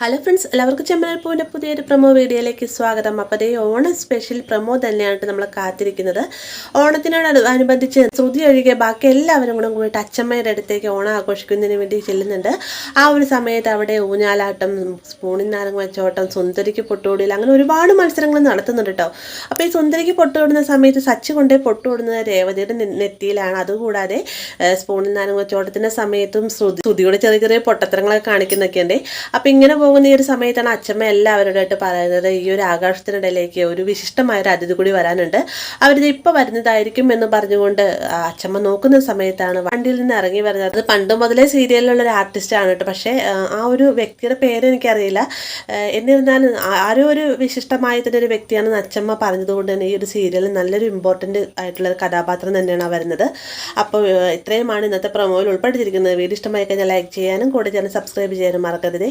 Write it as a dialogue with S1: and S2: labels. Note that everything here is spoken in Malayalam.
S1: ഹലോ ഫ്രണ്ട്സ്, എല്ലാവർക്കും ചെമ്മനൽപ്പൂവിൻ്റെ പുതിയൊരു പ്രൊമോ വീഡിയോയിലേക്ക് സ്വാഗതം. അപ്പോൾ അതേ ഓണം സ്പെഷ്യൽ പ്രൊമോ തന്നെയാണ് നമ്മൾ കാത്തിരിക്കുന്നത്. ഓണത്തിനോടനുബന്ധിച്ച് ശ്രുതി ഒഴികെ ബാക്കി എല്ലാവരും കൂടെ പോയിട്ട് അച്ഛമ്മയുടെ അടുത്തേക്ക് ഓണം ആഘോഷിക്കുന്നതിന് വേണ്ടി ചെല്ലുന്നുണ്ട്. ആ ഒരു സമയത്ത് അവിടെ ഊഞ്ഞാലാട്ടം, സ്പൂണിൽ നാരങ്ങ വെച്ചോട്ടം, സുന്ദരിക്ക് പൊട്ടുകൂടിയിൽ, അങ്ങനെ ഒരുപാട് മത്സരങ്ങൾ നടത്തുന്നുണ്ട് കേട്ടോ. അപ്പോൾ ഈ സുന്ദരിക്ക് പൊട്ടുവിടുന്ന സമയത്ത് സച്ചി കൊണ്ടേ പൊട്ടുവിടുന്നത് രേവതിയുടെ നെറ്റിയിലാണ്. അതുകൂടാതെ സ്പൂണിൽ നാരങ്ങ വെച്ചോട്ടത്തിൻ്റെ സമയത്തും ശ്രുതിയുടെ ചെറിയ ചെറിയ പൊട്ടത്തരങ്ങളൊക്കെ കാണിക്കുന്നൊക്കെ ഉണ്ട്. അപ്പോൾ ഇങ്ങനെ പോകുന്ന ഈ ഒരു സമയത്താണ് അച്ഛമ്മ എല്ലാവരോടായിട്ട് പറയുന്നത്, ഈ ഒരു ആഘോഷത്തിനിടയിലേക്ക് ഒരു വിശിഷ്ടമായ ഒരു അതിഥി കൂടി വരാനുണ്ട്, അവരിത് ഇപ്പോൾ വരുന്നതായിരിക്കും എന്ന് പറഞ്ഞുകൊണ്ട് അച്ഛമ്മ നോക്കുന്ന സമയത്താണ് വണ്ടിയിൽ നിന്ന് ഇറങ്ങി വരുന്നത്. അത് പണ്ട് മുതലേ സീരിയലിലുള്ള ഒരു ആർട്ടിസ്റ്റാണ് കേട്ടോ. പക്ഷേ ആ ഒരു വ്യക്തിയുടെ പേര് എനിക്കറിയില്ല. എന്നിരുന്നാലും ആരോ ഒരു വിശിഷ്ടമായതിൻ്റെ ഒരു വ്യക്തിയാണെന്ന് അച്ഛമ്മ പറഞ്ഞതുകൊണ്ട് തന്നെ ഈ ഒരു സീരിയലിൽ നല്ലൊരു ഇമ്പോർട്ടൻ്റ് ആയിട്ടുള്ള കഥാപാത്രം തന്നെയാണ് വരുന്നത്. അപ്പോൾ ഇത്രയുമാണ് ഇന്നത്തെ പ്രൊമോയിൽ ഉൾപ്പെടുത്തിയിരിക്കുന്നത്. വീഡിയോ ഇഷ്ടമായി കഴിഞ്ഞാൽ ലൈക്ക് ചെയ്യാനും കൂടെ ചാനൽ സബ്സ്ക്രൈബ് ചെയ്യാനും മറക്കരുതേ.